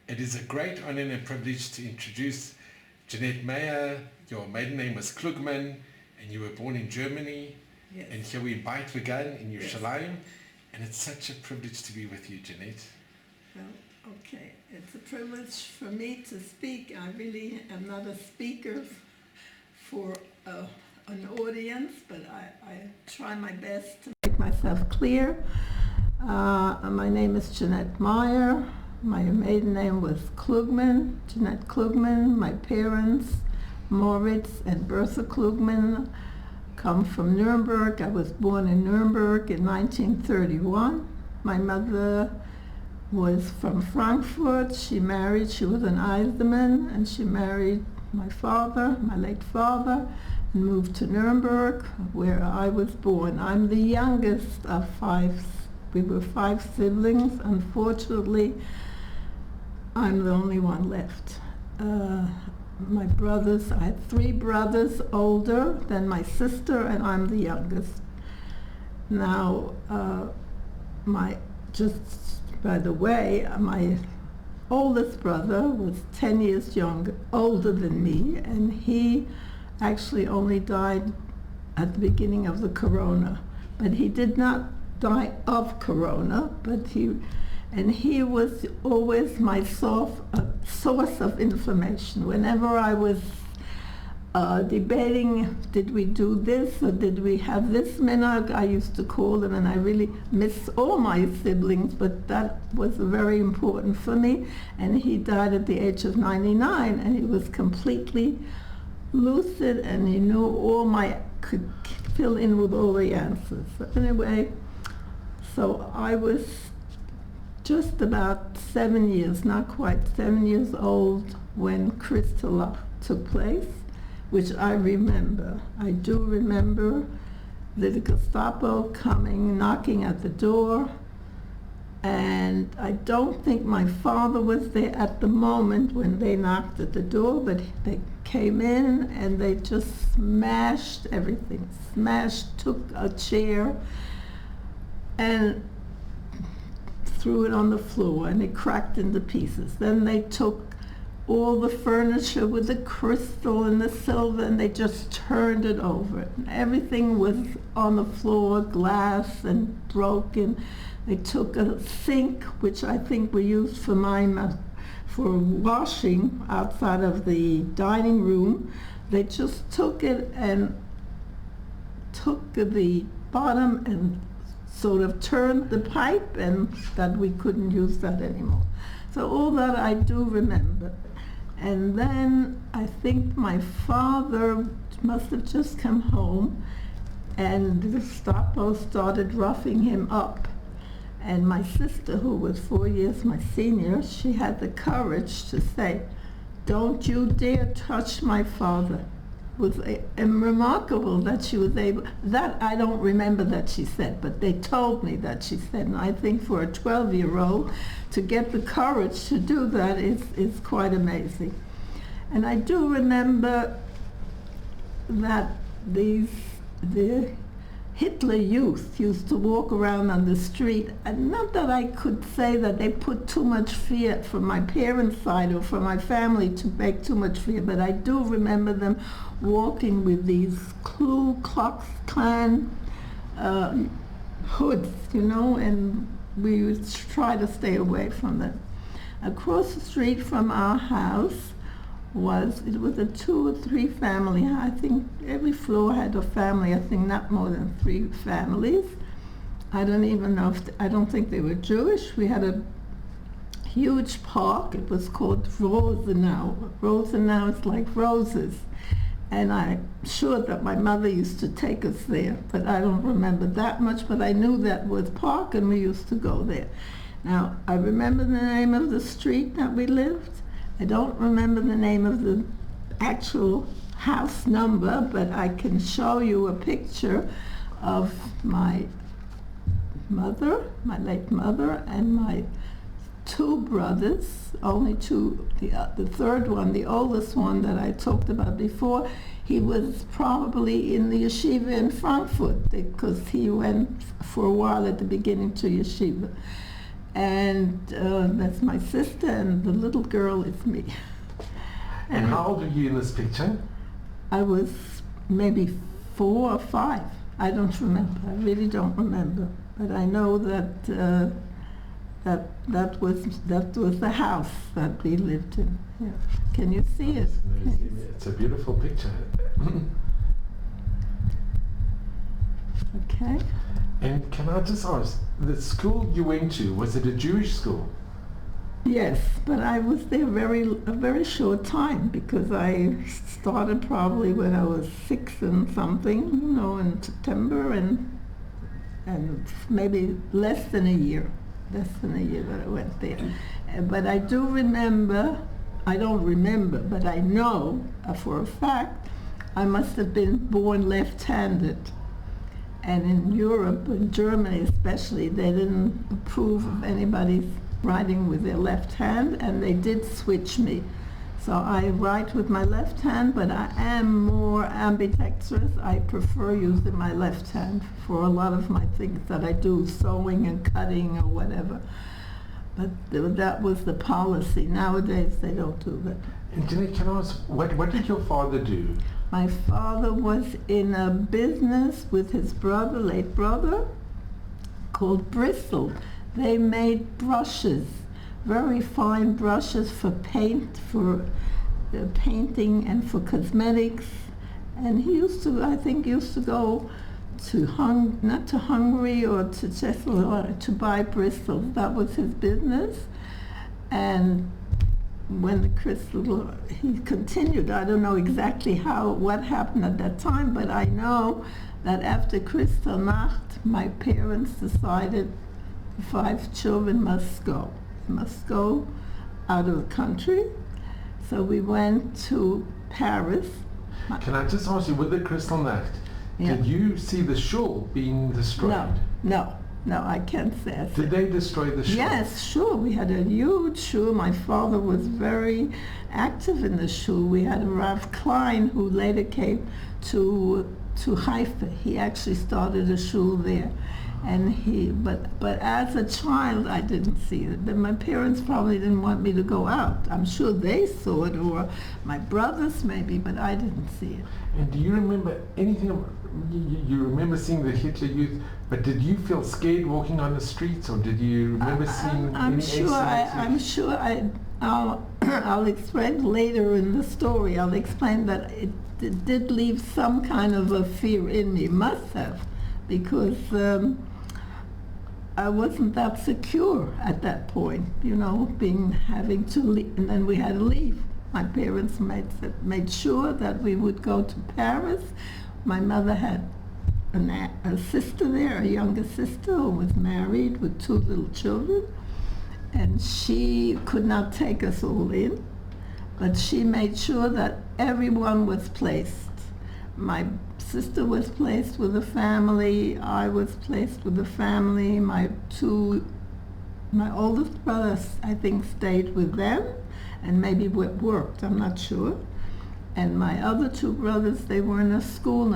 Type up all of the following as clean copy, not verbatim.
It is a great honor and a privilege to introduce Jeanette Mey. Your maiden name was Klugman, and you were born in Germany. Yes. And here we in Beit Vegan in Yerushalayim. Yes. And it's such a privilege to be with you, Jeanette. Well, okay. It's a privilege for me to speak. I really am not a speaker for an audience, but I try my best to make myself clear. My name is Jeanette Mey. My maiden name was Klugman, Jeanette Klugman. My parents, Moritz and Bertha Klugman, come from Nuremberg. I was born in Nuremberg in 1931. My mother was from Frankfurt. She was an Eisenman, and she married my father, my late father, and moved to Nuremberg, where I was born. I'm the youngest of five. We were five siblings. Unfortunately, I'm the only one left. My brothers, I had three brothers older than my sister, and I'm the youngest. Now, just by the way, my oldest brother was 10 years older than me, and he actually only died at the beginning of the corona. But he did not die of corona, but he was always my source of information. Whenever I was debating, did we do this or did we have this minhag, I used to call them, and I really miss all my siblings, but that was very important for me. And he died at the age of 99, and he was completely lucid, and he knew could fill in with all the answers. Anyway, so I was just about 7 years, not quite 7 years old, when Kristallnacht took place, which I remember. I do remember the Gestapo coming, knocking at the door, and I don't think my father was there at the moment when they knocked at the door, but they came in and they just smashed everything. Took a chair and threw it on the floor, and it cracked into pieces. Then they took all the furniture with the crystal and the silver, and they just turned it over. And everything was on the floor, glass and broken. They took a sink, which I think we used for washing outside of the dining room. They just took it and took the bottom and sort of turned the pipe, and that we couldn't use that anymore. So all that I do remember. And then I think my father must have just come home, and the Gestapo started roughing him up. And my sister, who was 4 years my senior, she had the courage to say, "Don't you dare touch my father." It was remarkable that she was able, that I don't remember that she said, but they told me that she said. And I think for a 12-year-old to get the courage to do that is quite amazing. And I do remember that the Hitler youth used to walk around on the street, and not that I could say that they put too much fear from my parents' side or from my family to make too much fear, but I do remember them walking with these Ku Klux Klan hoods, and we would try to stay away from them. Across the street from our house was a 2 or 3 family. I think every floor had a family. I think not more than 3 families. I don't think they were Jewish. We had a huge park. It was called Rosenau. Rosenau is like roses. And I'm sure that my mother used to take us there, but I don't remember that much, but I knew that was park, and we used to go there. Now, I remember the name of the street that we lived. I don't remember the name of the actual house number, but I can show you a picture of my mother, my late mother, and my 2 brothers, only 2. The third one, the oldest one that I talked about before, he was probably in the yeshiva in Frankfurt, because he went for a while at the beginning to yeshiva. And that's my sister, and the little girl is me. And how old are you in this picture? I was maybe 4 or 5. I don't remember. I really don't remember. But I know that that was the house that we lived in. Yeah. Can you see it? It's a beautiful picture. Okay. And can I just ask, the school you went to, was it a Jewish school? Yes, but I was there a very short time, because I started probably when I was 6 and something, in September, and maybe less than a year that I went there. But I do remember, I don't remember, but I know for a fact I must have been born left-handed. And in Europe, in Germany especially, they didn't approve of anybody writing with their left hand, and they did switch me. So I write with my left hand, but I am more ambidextrous. I prefer using my left hand for a lot of my things that I do, sewing and cutting or whatever. But that was the policy. Nowadays they don't do that. And Jeanette, can I ask, what did your father do? My father was in a business with his brother, late brother, called Bristol. They made brushes, very fine brushes for paint, for painting and for cosmetics. And he I think used to go to not to Hungary or to Czechoslovakia to buy Bristol. That was his business. And when he continued, I don't know exactly what happened at that time, but I know that after Kristallnacht, my parents decided the 5 children must go out of the country. So we went to Paris. Can I just ask you, with the Kristallnacht, Yeah. did you see the shul being destroyed? No, I can't say. Did they destroy the shul? Yes, sure. We had a huge shul. My father was very active in the shul. We had a Rav Klein who later came to Haifa. He actually started a shul there. And but as a child, I didn't see it. But my parents probably didn't want me to go out. I'm sure they saw it, or my brothers maybe, but I didn't see it. And do you remember anything? You remember seeing the Hitler Youth, but did you feel scared walking on the streets, or did you remember seeing I'm any sure I'll explain later in the story. I'll explain that it did leave some kind of a fear in me. Must have, because I wasn't that secure at that point, having to leave, and then we had to leave. My parents made sure that we would go to Paris. My mother had a sister there, a younger sister, who was married with 2 little children, and she could not take us all in, but she made sure that everyone was placed. My sister was placed with a family, I was placed with a family, my oldest brothers, I think, stayed with them, and maybe worked, I'm not sure. And my other 2 brothers, they were in a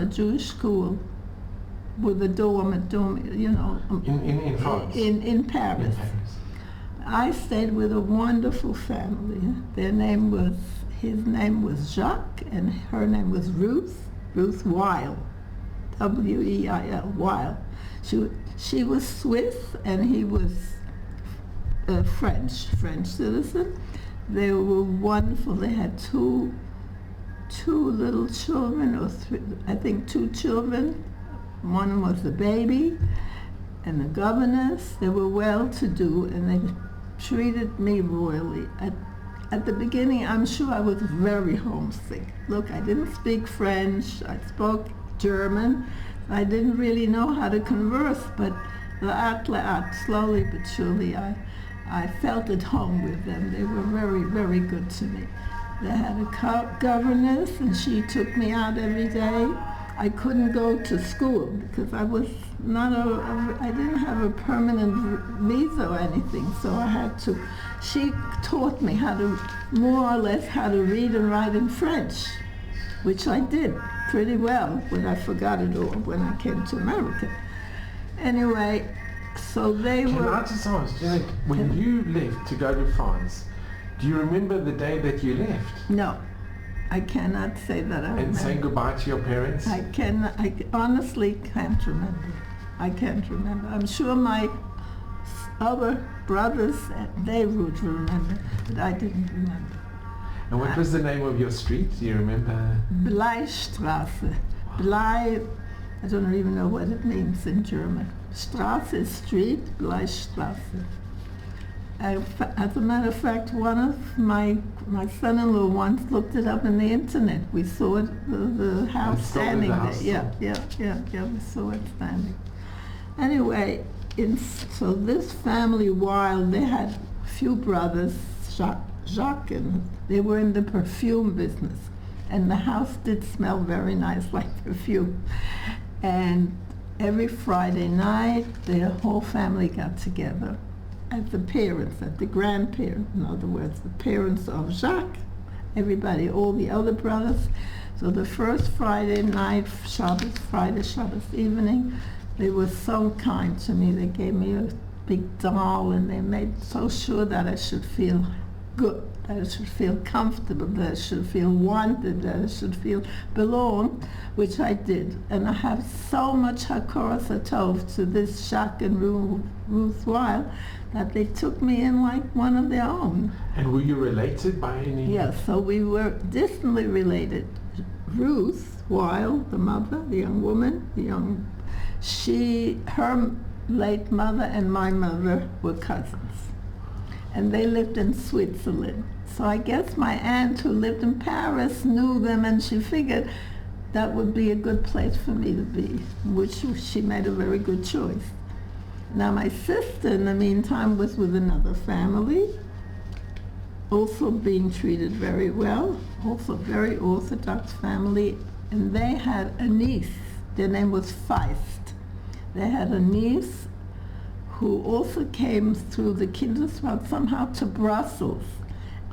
Jewish school, with a dorm, in France? In Paris. I stayed with a wonderful family. His name was Jacques, and her name was Ruth Weil, W-E-I-L, Weil. She was Swiss, and he was a French citizen. They were wonderful. They had two little children, or 3, I think 2 children. One was the baby, and the governess. They were well-to-do, and they treated me royally. At the beginning, I'm sure I was very homesick. Look, I didn't speak French. I spoke German. I didn't really know how to converse, but slowly but surely, I felt at home with them. They were very, very good to me. They had a governess, and she took me out every day. I couldn't go to school because I was I didn't have a permanent visa or anything, so she taught me more or less how to read and write in French, which I did pretty well, but I forgot it all when I came to America. Anyway, So they Can were... I just ask, Jeanette, when you left to go to France, do you remember the day that you left? No, I cannot say that I And remember. saying goodbye to your parents? I honestly can't remember. I can't remember. I'm sure my other brothers, they would remember, but I didn't remember. And what was the name of your street? Do you remember? Bleistraße. Blei, I don't even know what it means in German. Straße is street, Bleistraße. As a matter of fact, one of my son-in-law once looked it up in the internet. We saw it, the house standing there. Yeah, we saw it standing. Anyway, so this family, while they had a few brothers, Jacques, and they were in the perfume business. And the house did smell very nice, like perfume. And every Friday night, the whole family got together at the parents, at the grandparents, in other words, the parents of Jacques, everybody, all the other brothers. So the first Friday night, Shabbos evening, they were so kind to me. They gave me a big doll, and they made so sure that I should feel good, that I should feel comfortable, that I should feel wanted, that I should feel belong, which I did. And I have so much Hakaras Hatov to this Jacques and Ruth Weil that they took me in like one of their own. And were you related by any? Yes, so we were distantly related. Ruth Weil, the mother, the young woman, her late mother and my mother were cousins. And they lived in Switzerland. So I guess my aunt, who lived in Paris, knew them, and she figured that would be a good place for me to be, which she made a very good choice. Now my sister, in the meantime, was with another family, also being treated very well, also very Orthodox family, and they had a niece. Their name was Feist. They had a niece who also came through the Kindeswald somehow to Brussels.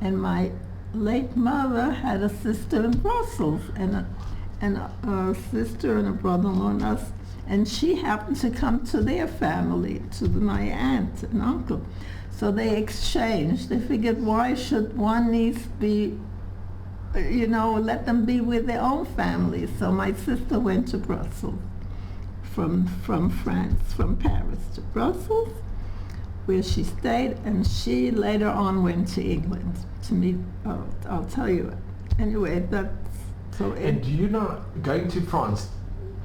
And my late mother had a sister in Brussels, and a sister and a brother-in-law and us, and she happened to come to their family, to my aunt and uncle. So they exchanged. They figured, why should one niece be, let them be with their own families? So my sister went to Brussels. From France, from Paris to Brussels, where she stayed, and she later on went to England to meet, I'll tell you. Anyway, that's so. And do you know, going to France,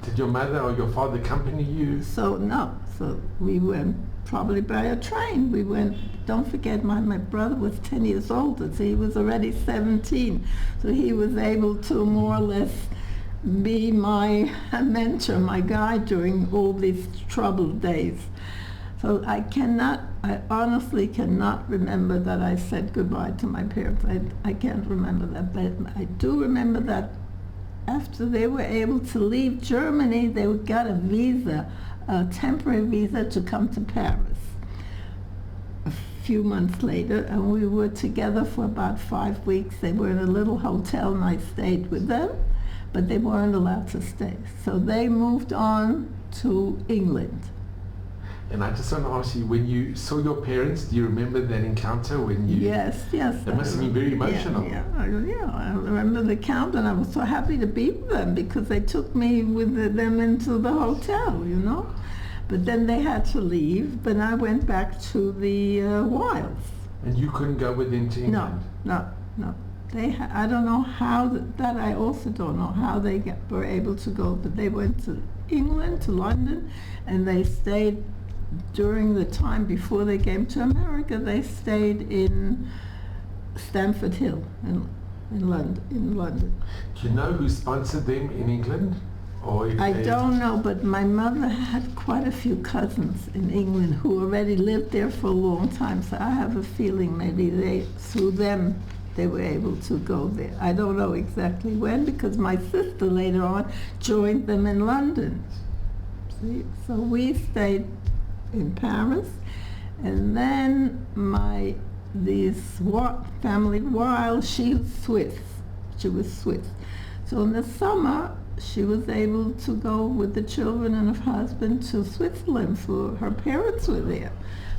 did your mother or your father accompany you? So we went probably by a train. We went, don't forget, my brother was 10 years older, so he was already 17, so he was able to more or less be my mentor, my guide during all these troubled days. So I honestly cannot remember that I said goodbye to my parents. I can't remember that, but I do remember that after they were able to leave Germany, they got a visa, a temporary visa to come to Paris a few months later, and we were together for about 5 weeks. They were in a little hotel, and I stayed with them, but they weren't allowed to stay. So they moved on to England. And I just want to ask you, when you saw your parents, do you remember that encounter when you... Yes. That must have been very emotional. Yeah, I remember the count, and I was so happy to be with them because they took me with them into the hotel, But then they had to leave, but I went back to the Wilds. And you couldn't go with them to England? No. I don't know how, that I also don't know how they were able to go, but they went to England, to London, and they stayed during the time before they came to America. They stayed in Stamford Hill in London. Do you know who sponsored them in England? I don't know, but my mother had quite a few cousins in England who already lived there for a long time, so I have a feeling maybe through them, they were able to go there. I don't know exactly when, because my sister later on joined them in London. See? So we stayed in Paris, and then family, while she was Swiss. So in the summer, she was able to go with the children and her husband to Switzerland, for her parents were there.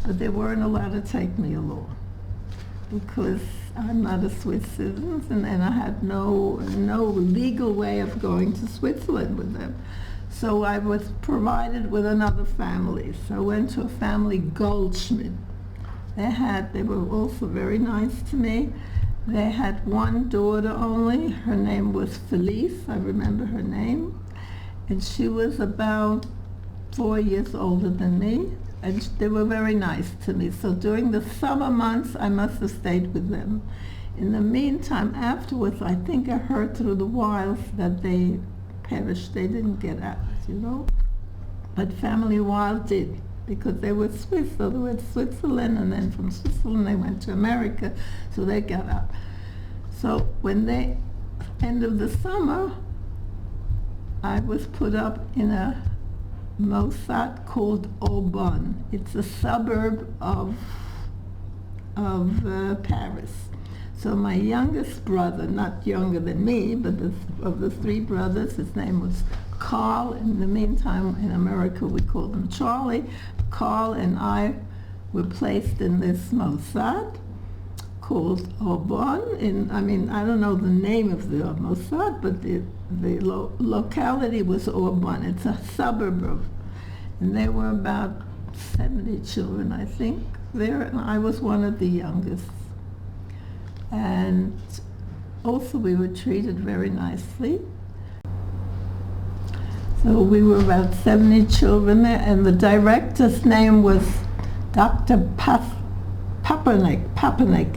But they weren't allowed to take me along because I'm not a Swiss citizen, and I had no legal way of going to Switzerland with them. So I was provided with another family. So I went to a family, Goldschmidt. They were also very nice to me. They had one daughter only. Her name was Felice. I remember her name. And she was about 4 years older than me. And they were very nice to me. So during the summer months, I must have stayed with them. In the meantime, afterwards, I think I heard through the wilds that they perished. They didn't get out, you know. But Family Wild did, because they were Swiss, so they went to Switzerland, and then from Switzerland they went to America, so they got out. So when they, end of the summer, I was put up in a Mossad called Aubonne. It's a suburb of Paris. So my youngest brother, not younger than me, but of the three brothers, his name was Carl. In the meantime, in America, we called him Charlie. Carl and I were placed in this Mossad called Aubonne. I don't know the name of the Mossad, but the locality was Aubonne. It's a suburb of, and there were about 70 children, I think, there, and I was one of the youngest. And also we were treated very nicely. So we were about 70 children there, and the director's name was Dr. Papanek.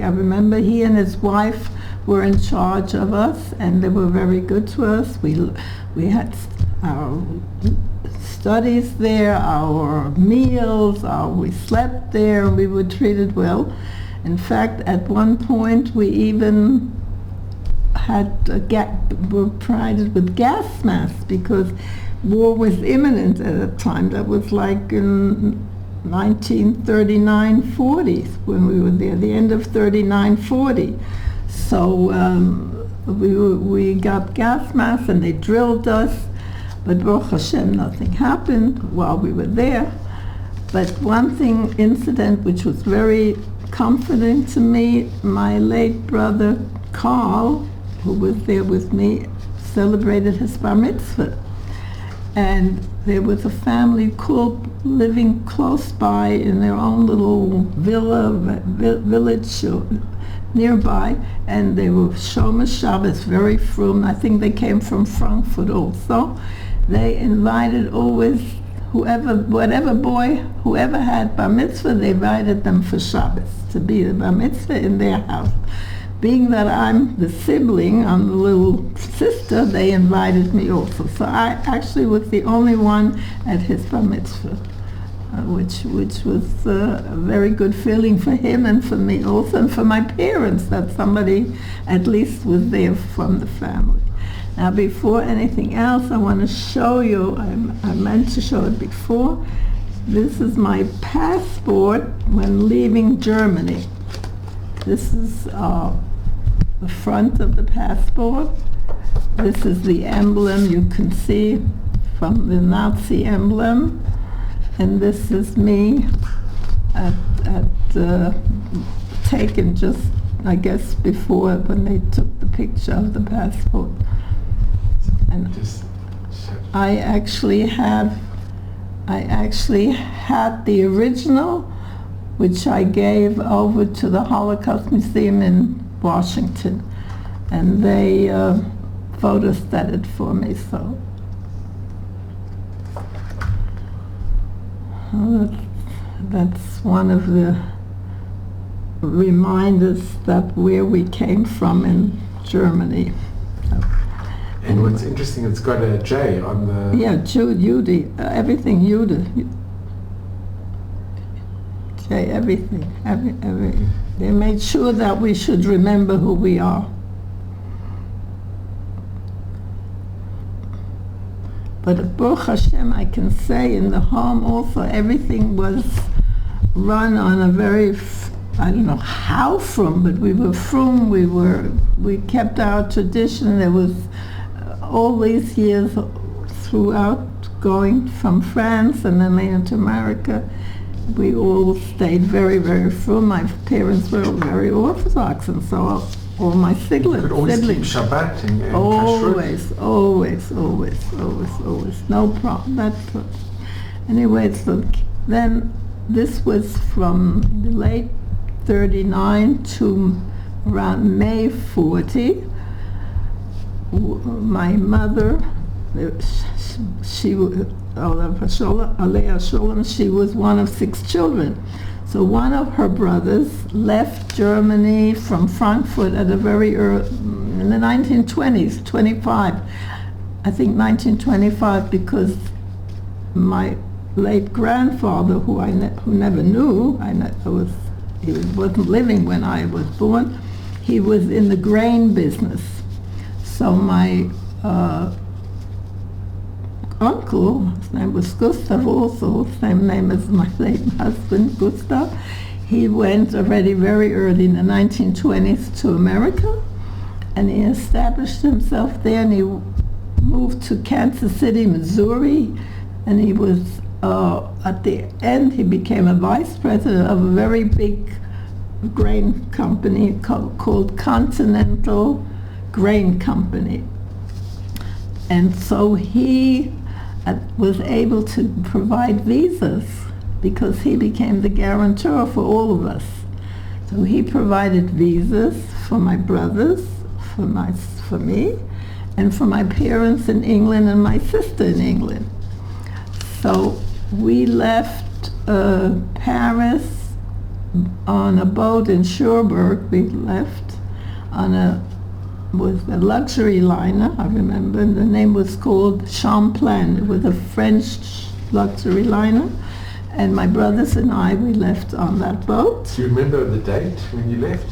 I remember he and his wife were in charge of us, and they were very good to us. We had our studies there, our meals, we slept there, and we were treated well. In fact, at one point we even were provided with gas masks because war was imminent at the time. That was like in 1939-40 when we were there, the end of 39-40. So we got gas masks and they drilled us, but Baruch Hashem, nothing happened while we were there. But one incident which was very comforting to me, my late brother Carl, who was there with me, celebrated his bar mitzvah. And there was a family living close by in their own little village nearby, and they were Shomer Shabbos, very frum. I think they came from Frankfurt also. They invited always whoever had bar mitzvah, they invited them for Shabbos to be the bar mitzvah in their house. Being that I'm the sibling, I'm the little sister, they invited me also. So I actually was the only one at his bar mitzvah, which was a very good feeling for him and for me also, and for my parents, that somebody at least was there from the family. Now, before anything else, I want to show you, I meant to show it before, this is my passport when leaving Germany. This is the front of the passport. This is the emblem you can see from the Nazi emblem. And this is me taken just, I guess, before when they took the picture of the passport. And I actually had the original, which I gave over to the Holocaust Museum in Washington, and they photostated for me. So that's one of the reminders that where we came from in Germany. And what's interesting, it's got a J on the... Yeah, Judy, everything Jude. J, everything. They made sure that we should remember who we are. But Baruch Hashem, I can say in the home also, everything was run on a very, I don't know how frum, but we were frum, we kept our tradition. There was all these years throughout, going from France and then later to America, we all stayed very, very firm. My parents were very Orthodox, and so all my siblings. You could always keep Shabbat and kashrut. Always. No problem. Anyway, so then this was from the late 39 to around May 40. My mother, she was one of 6 children. So one of her brothers left Germany from Frankfurt at a very early, in the 1920s, 25, I think 1925, because my late grandfather, who never knew, he wasn't living when I was born, he was in the grain business. So my uncle, his name was Gustav, also same name as my late husband, Gustav. He went already very early in the 1920s to America, and he established himself there, and he moved to Kansas City, Missouri, and he was, at the end, he became a vice president of a very big grain company called Continental Grain Company. And so he was able to provide visas because he became the guarantor for all of us. So he provided visas for my brothers, for me, and for my parents in England and my sister in England. So we left Paris on a boat in Cherbourg. We left on a luxury liner, I remember, and the name was called Champlain. It was a French luxury liner, and my brothers and I, we left on that boat. Do you remember the date when you left?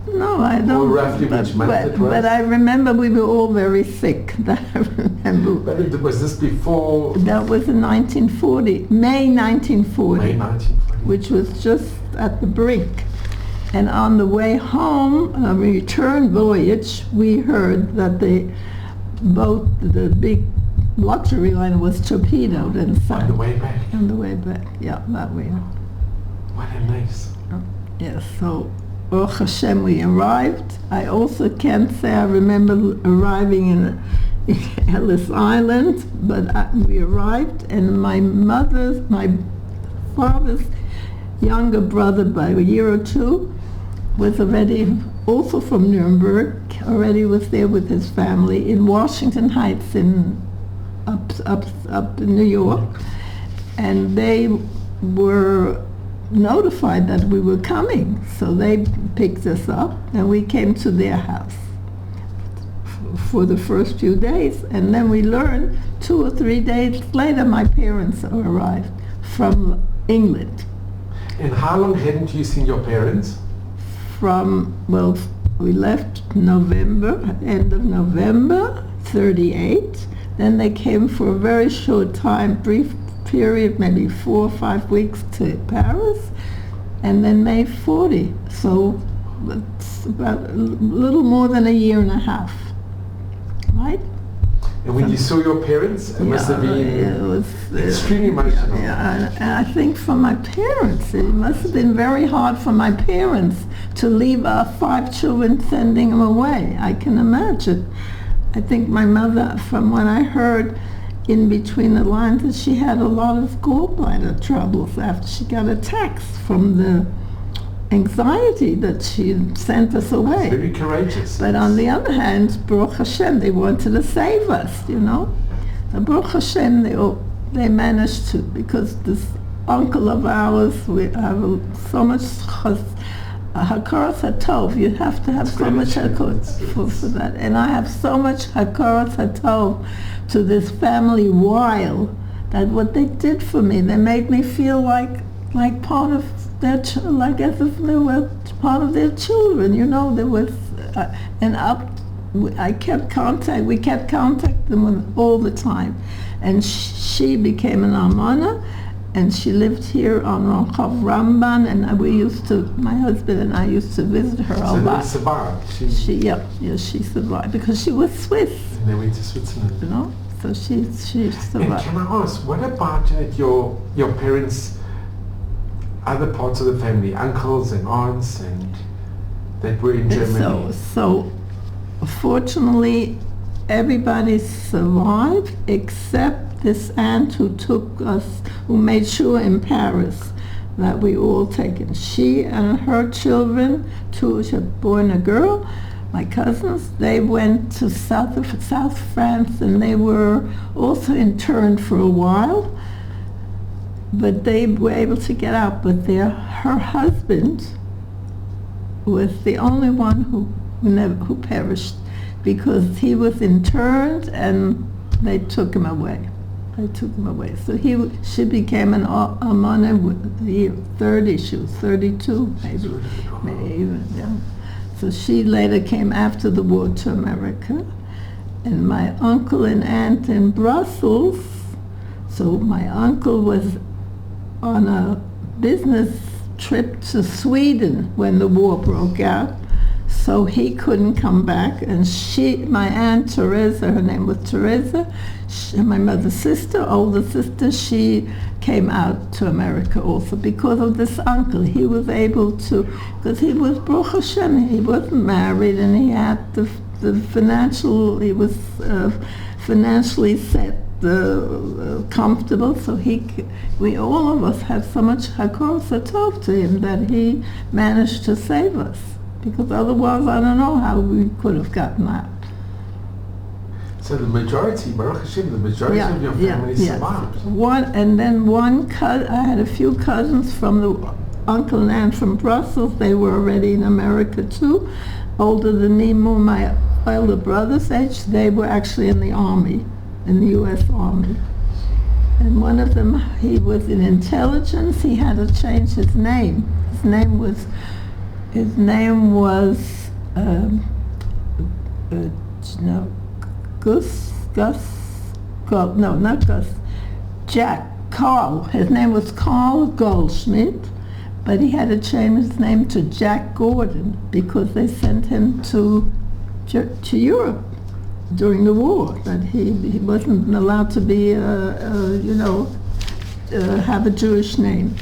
No, I don't. Or roughly which month it was? But I remember we were all very sick. That I remember. But was this before? That was in 1940, May 1940. May 1940. Which was just at the brink. And on the way home, on a return voyage, we heard that the boat, the big luxury liner, was torpedoed and sank. On the way back? On the way back, yeah, that way. What a nice. Yes, so Baruch Hashem, we arrived. I also can't say I remember arriving in Ellis Island, but we arrived, and my father's younger brother by a year or two was already also from Nuremberg, already was there with his family in Washington Heights up in New York, and they were notified that we were coming, so they picked us up and we came to their house for the first few days, and then we learned 2 or 3 days later my parents arrived from England. And how long hadn't you seen your parents? We left end of November 38. Then they came for a very short time, brief period, maybe 4 or 5 weeks to Paris, and then May 40. So it's about a little more than a year and a half, right? And when you saw your parents, it must have been extremely emotional. Yeah, and I think for my parents, it must have been very hard for my parents to leave our 5 children, sending them away. I can imagine. I think my mother, from what I heard in between the lines, that she had a lot of gallbladder troubles after she got attacks from the anxiety that she sent us away. Very courageous. But on the other hand, Baruch Hashem, they wanted to save us, you know. So Baruch Hashem, they managed to, because this uncle of ours, we have so much hakaras hatov. You have to have so much hakaras for that. And I have so much hakaras hatov to this family while that what they did for me, they made me feel like part of like as if they were part of their children, you know. There was, we kept contacting them all the time, and she became an almana, and she lived here on Rehov Ramban, and my husband and I used to visit her a So they lot. survived. Yeah, she survived because she was Swiss, And they went to Switzerland. you know. So she And survived. can I ask, what about Jeanette, your parents, other parts of the family, uncles and aunts, and that were in Germany? So fortunately, everybody survived except this aunt who made sure in Paris that we all taken. She and her children, she had a boy and a girl, my cousins, they went to South France, and they were also interned for a while, but they were able to get out. But her husband was the only one who perished, because he was interned and they took him away. So she became an almana with the 30, she was 32 maybe even, yeah. So she later came after the war to America. And my uncle and aunt in Brussels, so my uncle was on a business trip to Sweden when the war broke out, so he couldn't come back. And my aunt Teresa, her name was Teresa, my mother's sister, older sister, she came out to America also because of this uncle. He was able to, because he was Baruch Hashem, he wasn't married, and he had the financial, he was financially set, comfortable, so we all of us had so much hakor satov to him that he managed to save us, because otherwise I don't know how we could have gotten out. So the majority, Baruch Hashem, the majority of your family survived. I had a few cousins from the uncle and aunt from Brussels. They were already in America too, older than me, more my elder brother's age. They were actually in the army, in the U.S. Army. And one of them, he was in intelligence. He had to change his name. His name was Carl. His name was Carl Goldschmidt, but he had to change his name to Jack Gordon because they sent him to Europe during the war. That he wasn't allowed to be, have a Jewish name.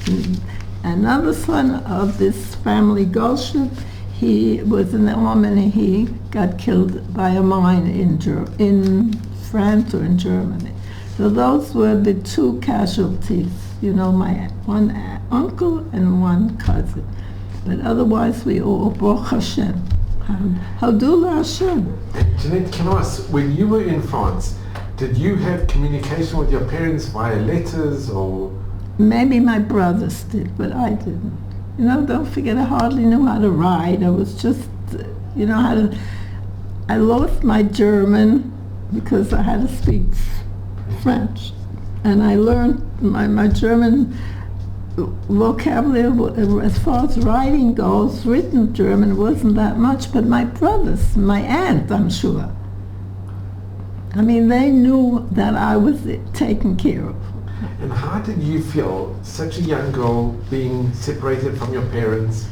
Another son of this family, Goldschmidt, he was in the army and he got killed by a mine in France or in Germany. So those were the two casualties, my one uncle and one cousin. But otherwise we all, Baruch Hashem. Hadullah Hashem. And Jeanette, can I ask, when you were in France, did you have communication with your parents via letters or? Maybe my brothers did, but I didn't. Don't forget, I hardly knew how to write. I was just, I lost my German because I had to speak French. And I learned my German vocabulary, as far as writing goes, written German wasn't that much, but my brothers, my aunt, I'm sure. I mean, they knew that I was taken care of. And how did you feel, such a young girl, being separated from your parents?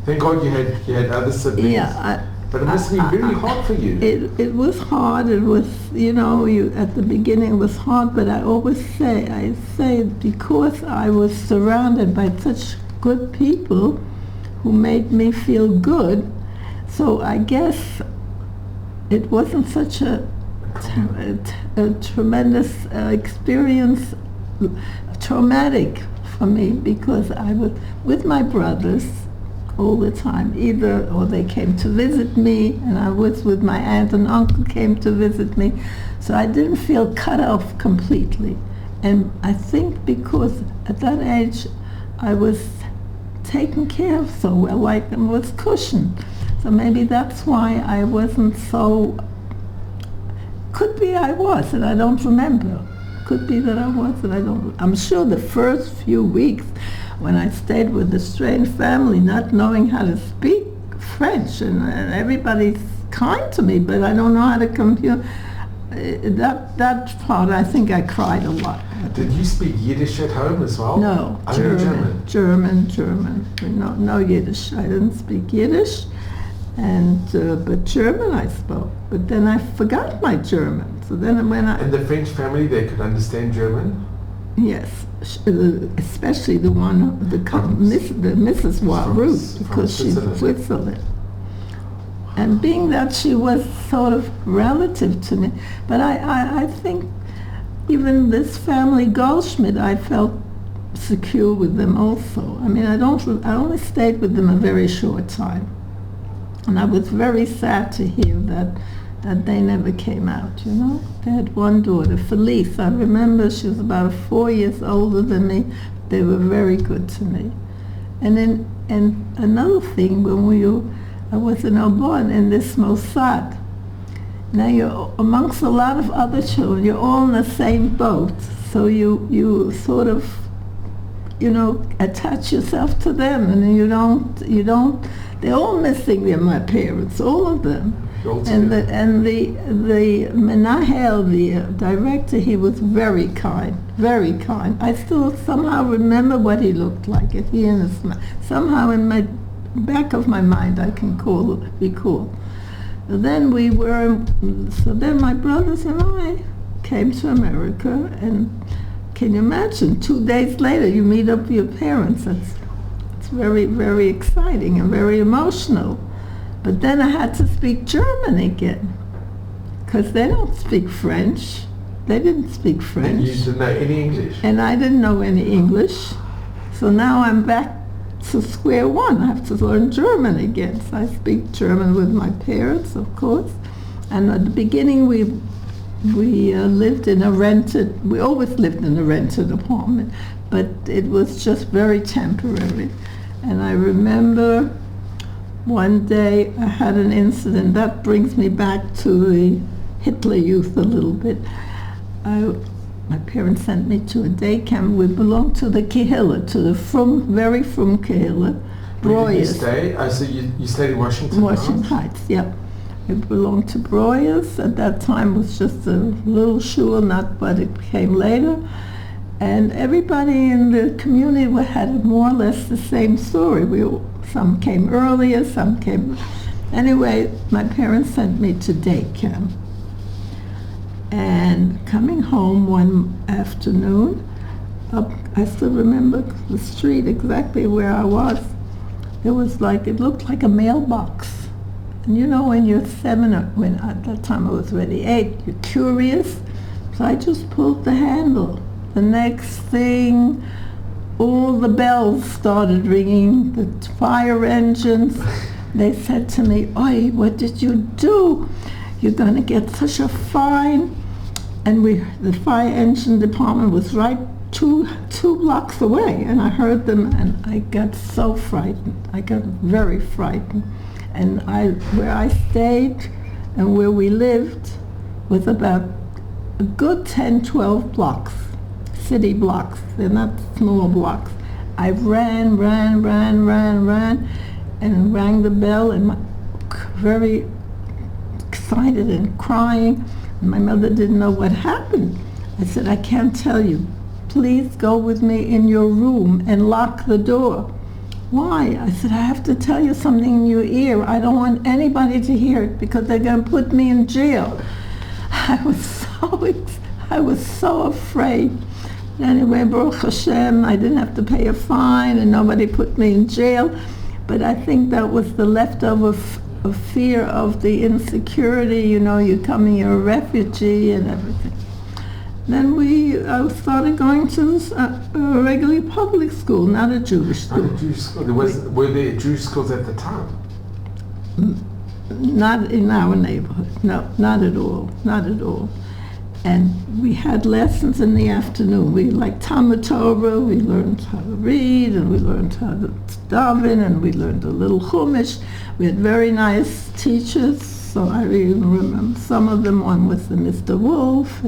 Thank God you had other siblings. Yeah, but it must be very hard for you. It was hard. It was, at the beginning it was hard, but I always say because I was surrounded by such good people who made me feel good, so I guess it wasn't such a tremendous experience, traumatic for me, because I was with my brothers all the time, or they came to visit me, and I was with my aunt and uncle came to visit me, so I didn't feel cut off completely. And I think because at that age I was taken care of so well, like I was cushioned, so maybe that's why I wasn't so. Could be I was, and I don't remember. Could be that I was, and I don't. I'm sure the first few weeks when I stayed with a strange family, not knowing how to speak French, and everybody's kind to me, but I don't know how to that part, I think I cried a lot. Did you speak Yiddish at home as well? No, German. No Yiddish. I didn't speak Yiddish, but German I spoke. But then I forgot my German. So then when And the French family, they could understand German? Yes, especially the one, the Mrs. Waroot, because she's Switzerland. And being that she was sort of relative to me, but I think even this family Goldschmidt, I felt secure with them also. I mean, I only stayed with them a very short time, and I was very sad to hear that they never came out. You know, they had one daughter, Felice. I remember she was about 4 years older than me. They were very good to me. And another thing, I was in Aubonne in this Mossad. Now you're amongst a lot of other children. You're all in the same boat, so you sort of, attach yourself to them, and you don't. They're all missing my parents, all of them. And the Menahel, the director, he was very kind, very kind. I still somehow remember what he looked like. He and his somehow in my back of my mind I can recall. Then then my brothers and I came to America, and can you imagine, 2 days later you meet up with your parents. It's very, very exciting and very emotional. But then I had to speak German again, because they don't speak French. They didn't speak French. And you didn't know any English. And I didn't know any English. So now I'm back to square one. I have to learn German again. So I speak German with my parents, of course. And at the beginning we lived in we always lived in a rented apartment, but it was just very temporary. And I remember one day I had an incident that brings me back to the Hitler Youth a little bit. My parents sent me to a day camp. We belonged to the Kehilla, to the very frum Kehilla. Where did you stay? So you stayed in Washington? Washington Heights, yeah. It belonged to Breuers. At that time it was just a little shul, not what it became later. And everybody in the community had more or less the same story. Some came earlier, some came... Anyway, my parents sent me to day camp. And coming home one afternoon, I still remember the street exactly where I was. It looked like a mailbox. And when you're 7, or when at that time I was already 8, you're curious. So I just pulled the handle. The next thing, all the bells started ringing, the fire engines. They said to me, "Oi, what did you do? You're going to get such a fine." And the fire engine department was right two blocks away, and I heard them, and I got so frightened. I got very frightened. And where I stayed and where we lived was about a good 10, 12 blocks, city blocks. They're not small blocks. I ran, and rang the bell, and very excited and crying. And my mother didn't know what happened. I said, "I can't tell you. Please go with me in your room and lock the door." "Why?" I said, "I have to tell you something in your ear. I don't want anybody to hear it because they're going to put me in jail." I was so afraid. Anyway, Baruch Hashem, I didn't have to pay a fine and nobody put me in jail. But I think that was the leftover fear of the insecurity, you're coming, you're a refugee and everything. Then I started going to a regular public school, not a Jewish school. Not a Jewish school. Were there Jewish schools at the time? Not in our neighborhood. No, not at all. Not at all. And we had lessons in the afternoon. We like Talmud Torah, we learned how to read, and we learned how to daven, and we learned a little Chumash. We had very nice teachers, so I even remember some of them. One was the Mr. Wolf,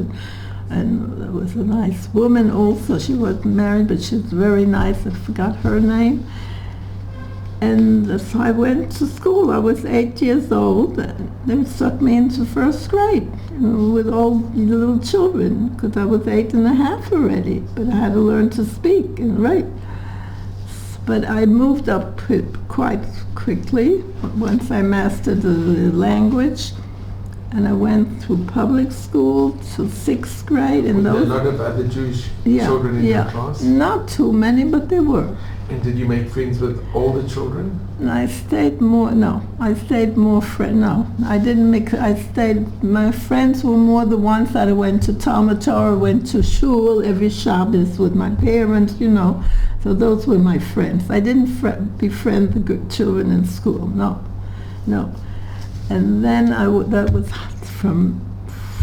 and there was a nice woman also. She wasn't married, but she was very nice. I forgot her name. And so I went to school. I was 8 years old. They stuck me into first grade, with all the little children, because I was 8.5 already. But I had to learn to speak and write. But I moved up quite quickly once I mastered the language. And I went through public school to 6th grade. And were there a lot of other Jewish children in your class? Not too many, but there were. And did you make friends with all the children? I stayed more friends. No, I didn't make, my friends were more the ones that I went to Talmud Torah, went to shul every Shabbos with my parents, So those were my friends. I didn't befriend the good children in school, no. And then that was from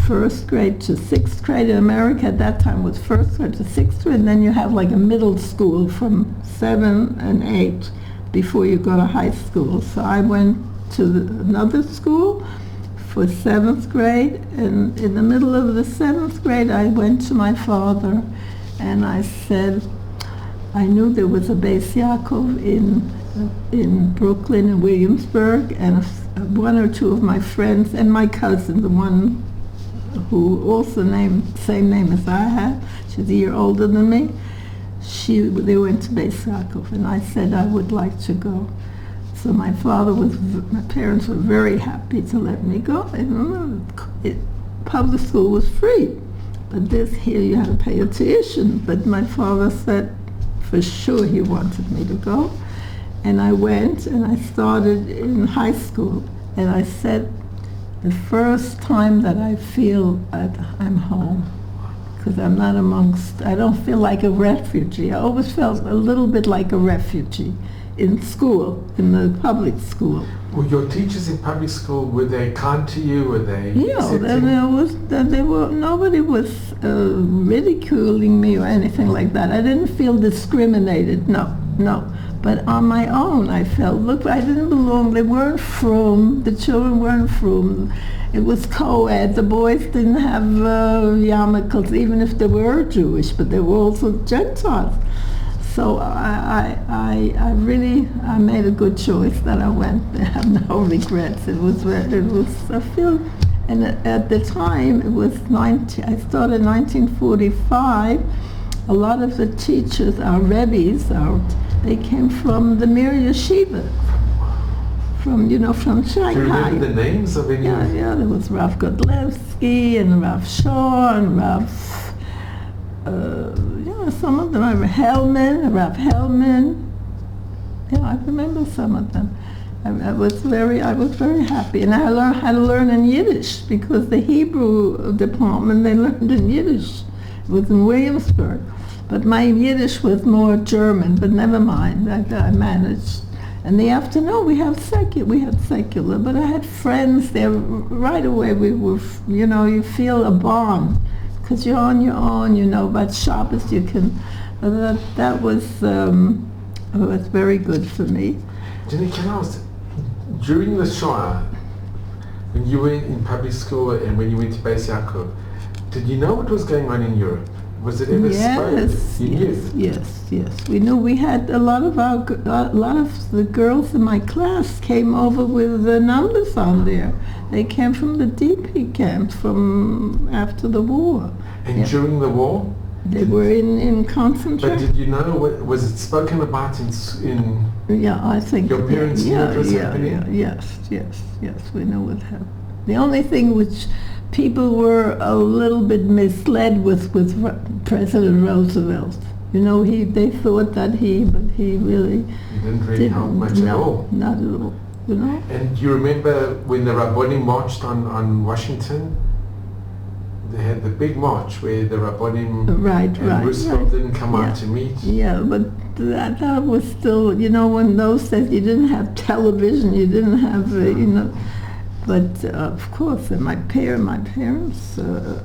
1st grade to 6th grade. In America at that time was 1st grade to 6th grade, and then you have like a middle school from 7 and 8 before you go to high school. So I went to another school for 7th grade, and in the middle of the 7th grade I went to my father and I said, I knew there was a Beis Yaakov in Brooklyn and Williamsburg, and one or two of my friends and my cousin, the one who also same name as I had, she's a year older than me, they went to Beis Yaakov, and I said I would like to go. So my parents were very happy to let me go. Public school was free, but this here you had to pay a tuition. But my father said for sure he wanted me to go. And I went and I started in high school, and I said, the first time that I feel that I'm home, because I don't feel like a refugee. I always felt a little bit like a refugee in school, in the public school. Were your teachers in public school, were they kind to you? Were they nobody was ridiculing me or anything like that. I didn't feel discriminated, no. But on my own, I felt, look, I didn't belong. They weren't frum. The children weren't frum. It was co-ed. The boys didn't have yarmulkes, even if they were Jewish, but they were also Gentiles. So I made a good choice that I went. I have no regrets. And at the time, I started in 1945. A lot of the teachers, our rebbes, they came from the Mir Yeshiva, from Shanghai. Do you remember the names of any? Yeah, there was Rav Godlewski and Rav Shor and Rav, some of them, Rav Hellman. Yeah, I remember some of them. I was very happy, and I learned how to learn in Yiddish, because the Hebrew department, they learned in Yiddish. It was in Williamsburg. But my Yiddish was more German, but never mind, I managed. In the afternoon we had secular, but I had friends there right away. We were, you feel a bond, because you're on your own, about Shabbos you can, that was very good for me. Jenny, can I ask, during the Shoah, when you were in public school and when you went to Beis Yaakov, did you know what was going on in Europe? Was it ever spoken? Yes. We knew. We had a lot of the girls in my class came over with the numbers on there. They came from the DP camps from after the war. And during the war? They were in concentration. But did you know, was it spoken about in I think. Your parents knew it was happening? Yes, we knew what happened. The only thing which people were a little bit misled with President Roosevelt. They thought that he really didn't help much at all. Not at all. And do you remember when the Rabbonim marched on Washington? They had the big march where the Rabbonim and Roosevelt didn't come out to meet. Yeah, but that was still, when those days you didn't have television, you didn't have, But of course, my parents, for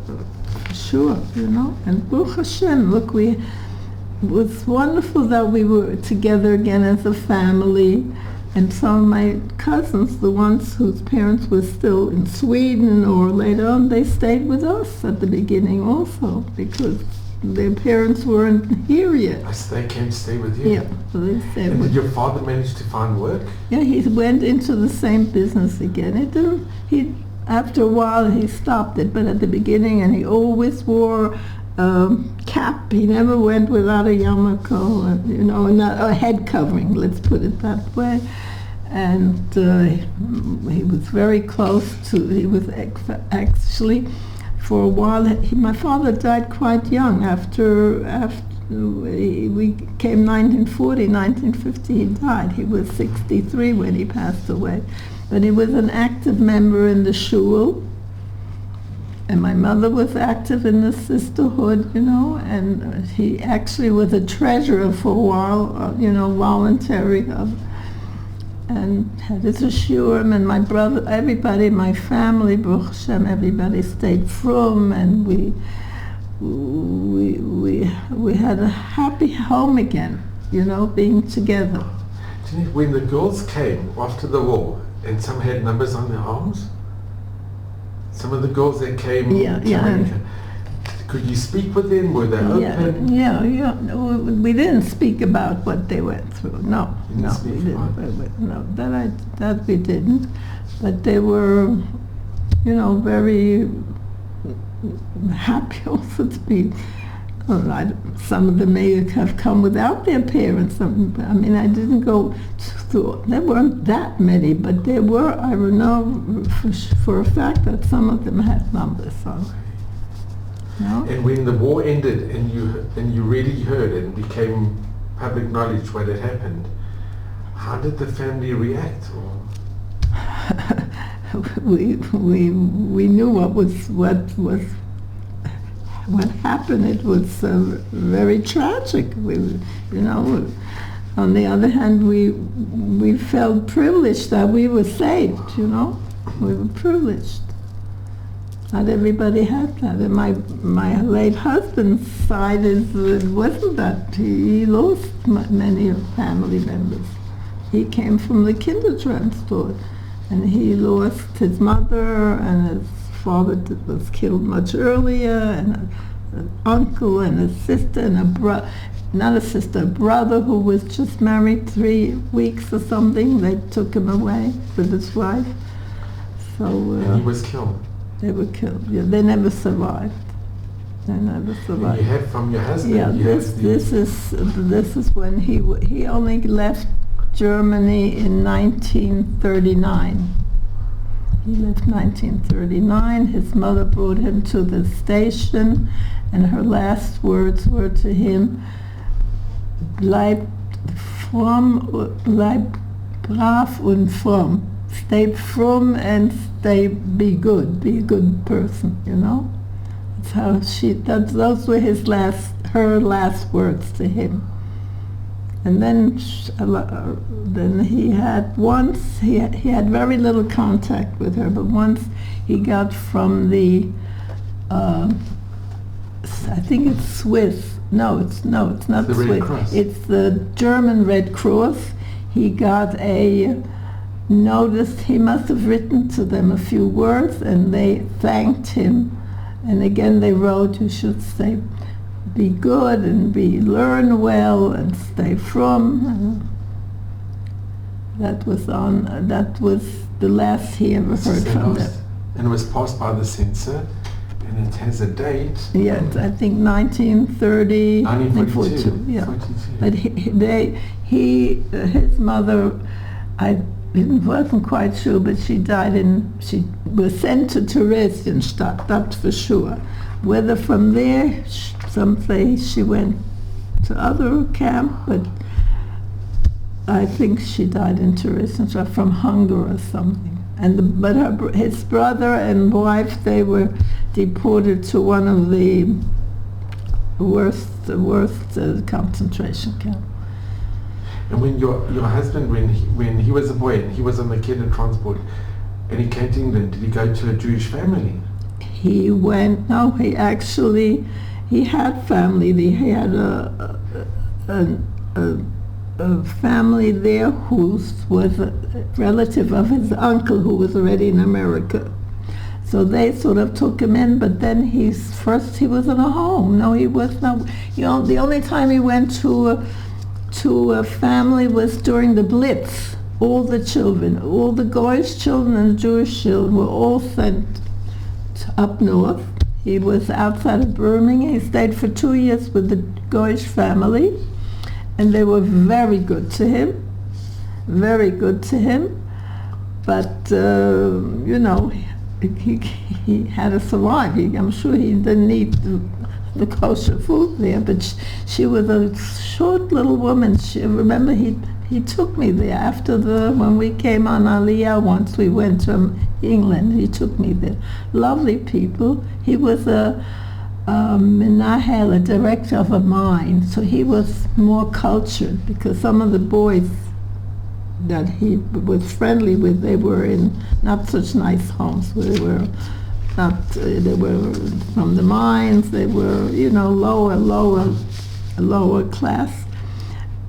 sure, And Baruch Hashem, look, it was wonderful that we were together again as a family. And some of my cousins, the ones whose parents were still in Sweden or later on, they stayed with us at the beginning also, because their parents weren't here yet. So they came to stay with you? Yeah, so they said. And did your father manage to find work? Yeah, he went into the same business again. It didn't. After a while, he stopped it, but at the beginning, and he always wore a cap. He never went without a yarmulke, not a head covering. Let's put it that way. And he was very close to. He was actually, for a while. My father died quite young. After we came 1940, 1950, he died. He was 63 when he passed away. But he was an active member in the shul, and my mother was active in the sisterhood, and he actually was a treasurer for a while, voluntary, and had his shurim, and my brother, everybody, my family, Baruch Hashem, everybody stayed from, and we had a happy home again, being together. When the girls came after the war, and some had numbers on their arms, some of the girls that came to America, could you speak with them? Were they open? Yeah. No, we didn't speak about what they went through. No, we didn't. No, that we didn't. But they were, very happy also to be. Some of them may have come without their parents. I didn't go through. There weren't that many, but there were. I know for a fact that some of them had numbers on. No? And when the war ended, and you really heard and became public knowledge what had happened, how did the family react? we knew what happened. It was very tragic. On the other hand, we felt privileged that we were saved. We were privileged. Not everybody had that. And my late husband's side it wasn't that. He lost many family members. He came from the Kindertransport, and he lost his mother, and his father was killed much earlier, and an uncle and a sister and a brother who was just married 3 weeks or something. They took him away with his wife. So and he was killed. They were killed. Yeah, they never survived. And you have from your husband. Yeah, this is when he only left Germany in 1939. He left 1939. His mother brought him to the station, and her last words were to him, bleib brav und fromm. Stay fromm and be good. Be a good person, That's how those were her last words to him. And then he had very little contact with her, but once he got from the, I think it's Swiss. No, it's not the Swiss. Red Cross. It's the German Red Cross. He got a notice. He must have written to them a few words, and they thanked him. And again, they wrote, "You should stay. Be good and learn well and stay from." That was the last he ever heard from them. And it was passed by the censor, and it has a date. Yes, I think 1930. 1942. Yeah. 42. But his mother, I wasn't quite sure, but she died she was sent to Theresienstadt, that's for sure. Whether from there, someplace she went to other camp, but I think she died in Theresienstadt from hunger or something. But his brother and wife, they were deported to one of the worst concentration camps. And when your husband, when he was a boy and he was on the Kindertransport and he came to England, did he go to a Jewish family? He had family. He had a family there who was a relative of his uncle who was already in America. So they sort of took him in, but then he was in a home. No, he was not. The only time he went to a family was during the Blitz. All the children, all the Goyish children and the Jewish children were all sent up north. He was outside of Birmingham. He stayed for 2 years with the Goyish family, and they were very good to him, very good to him. But, he had to survive. I'm sure he didn't eat the kosher food there, but she was a short little woman. Remember, he took me there after when we came on Aliyah once. We went to England. He took me there. Lovely people. He was a menahel, a director of a mine, so he was more cultured, because some of the boys that he was friendly with, they were in not such nice homes. They were from the mines. They were, lower class.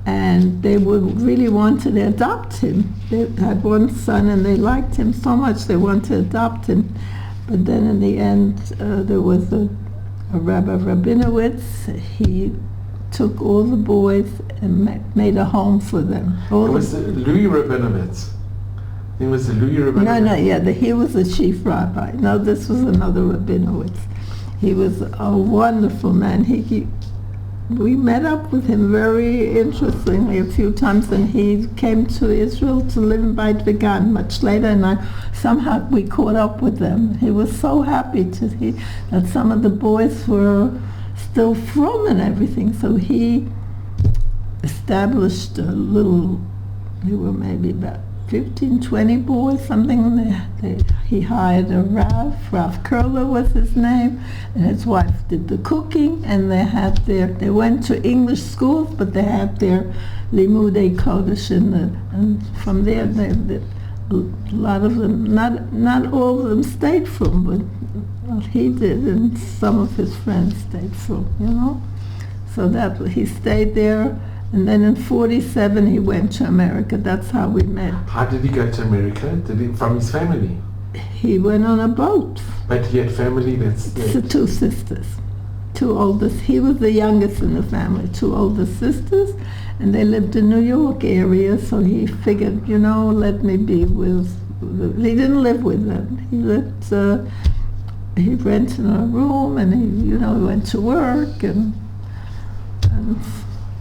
And they really wanted to adopt him. They had one son, and they liked him so much they wanted to adopt him. But then in the end, there was a Rabbi Rabinowitz. He took all the boys and made a home for them. It was Louis Rabinowitz. It was Louis Rabinowitz. He was the chief rabbi. No, this was another Rabinowitz. He was a wonderful man. We met up with him very interestingly a few times, and he came to Israel to live in Beit Vegan much later, and somehow we caught up with them. He was so happy to see that some of the boys were still from and everything, so he established a little, there were maybe about 15, 20 boys, something. He hired a Rav Curler was his name, and his wife did the cooking, and they went to English schools, but they had their Limudei Kodesh, and from there, a lot of them, not all of them stayed from, but he did, and some of his friends stayed from, So that he stayed there. And then in 1947 he went to America. That's how we met. How did he go to America? From his family? He went on a boat. But he had family that's... Two sisters. Two oldest. He was the youngest in the family. Two older sisters. And they lived in New York area, so he figured, let me be with... He didn't live with them. He rented a room, and he went to work, and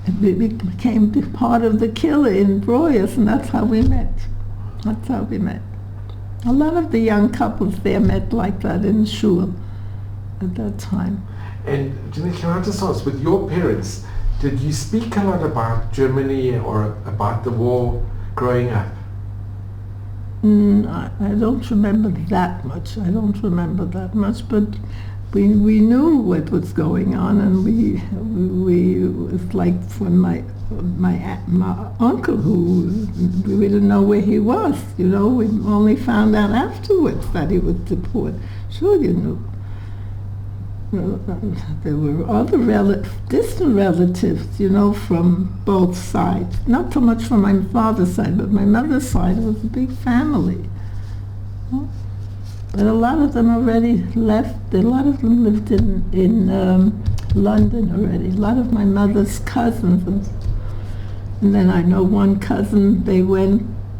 it became part of the killer in Broyes, and that's how we met. A lot of the young couples there met like that in shul at that time. And Jeanette, can I just ask, with your parents, did you speak a lot about Germany or about the war growing up? I don't remember that much, but we knew what was going on, and we was like when my uncle, who we didn't know where he was, we only found out afterwards that he was deported. Sure, there were other distant relatives, from both sides. Not so much from my father's side, but my mother's side was a big family. But a lot of them already left. A lot of them lived in London already. A lot of my mother's cousins. And then I know one cousin, they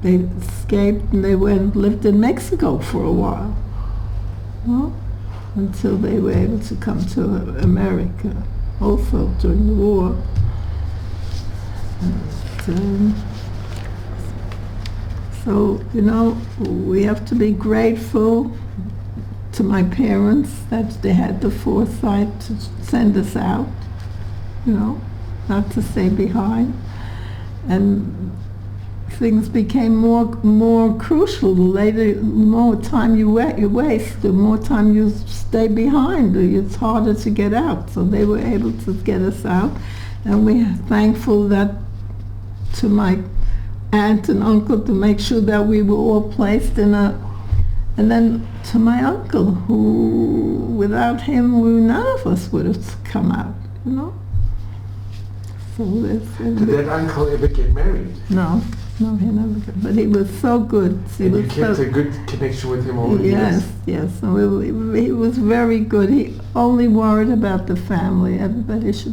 escaped, and they lived in Mexico for a while. Until they were able to come to America, also during the war. So, we have to be grateful to my parents that they had the foresight to send us out, not to stay behind. And things became more crucial. The more time you waste, the more time you stay behind. It's harder to get out. So they were able to get us out, and we're thankful that to my aunt and uncle to make sure that we were all placed in and then to my uncle, who without him none of us would have come out. So did that uncle ever get married? No. No, he never got, but he was so good. And you kept a good connection with him all the years? Yes. He was very good. He only worried about the family.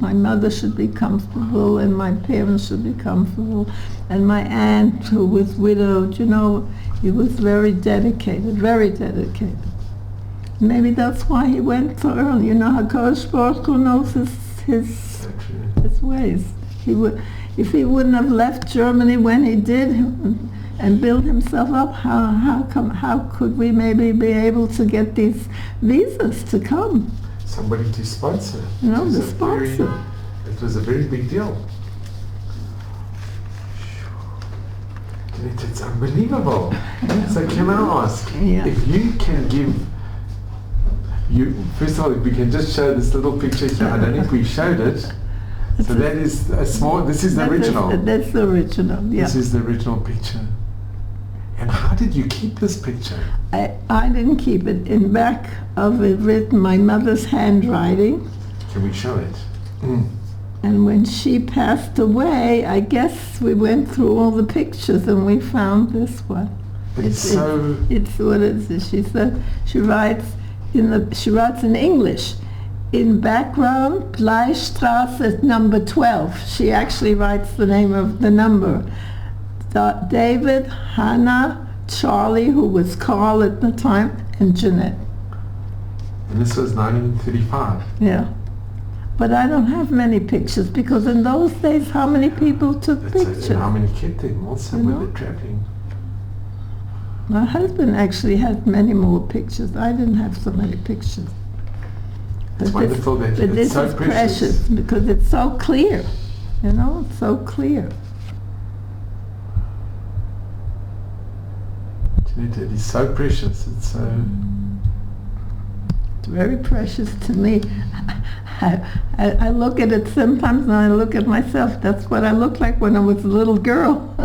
My mother should be comfortable, and my parents should be comfortable, and my aunt, who was widowed, you know, he was very dedicated, very dedicated. Maybe that's why he went so early. You know how Kodesh Baruch Hu knows his ways. If he wouldn't have left Germany when he did and built himself up, how could we maybe be able to get these visas to come? Somebody to sponsor. No, the sponsor. It was a very big deal. It's unbelievable. So can I ask, if you can give, first of all, if we can just show this little picture here. I don't know if we showed it. So that is a small, this is the original. That's the original, yeah. This is the original picture. And how did you keep this picture? I didn't keep it. In back of it written my mother's handwriting. Can we show it? And when she passed away, I guess we went through all the pictures and we found this one. It's what is it? She said she writes in English. In background, Bleistrasse number 12. She actually writes the name of the number. David, Hannah, Charlie, who was Carl at the time, and Jeanette. And this was 1935. Yeah. But I don't have many pictures, because in those days, how many people took pictures? And how many kept them also when they're traveling? My husband actually had many more pictures. I didn't have so many pictures. It's wonderful that but it's this so is precious because it's so clear. You know, it's so clear. Jeanette, it is so precious. It's so... It's very precious to me. I look at it sometimes and I look at myself. That's what I looked like when I was a little girl.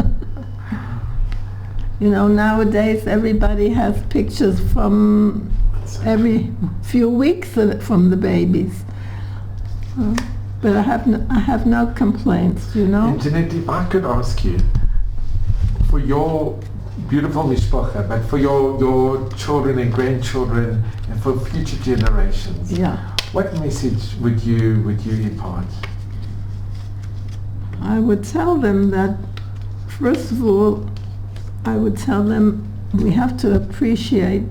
You know, nowadays everybody has pictures from every few weeks from the babies. But I have no complaints, you know. And Jeanette, if I could ask you, for your beautiful mishpacha, but for your children and grandchildren and for future generations, what message would you impart? I would tell them that, first of all, I would tell them we have to appreciate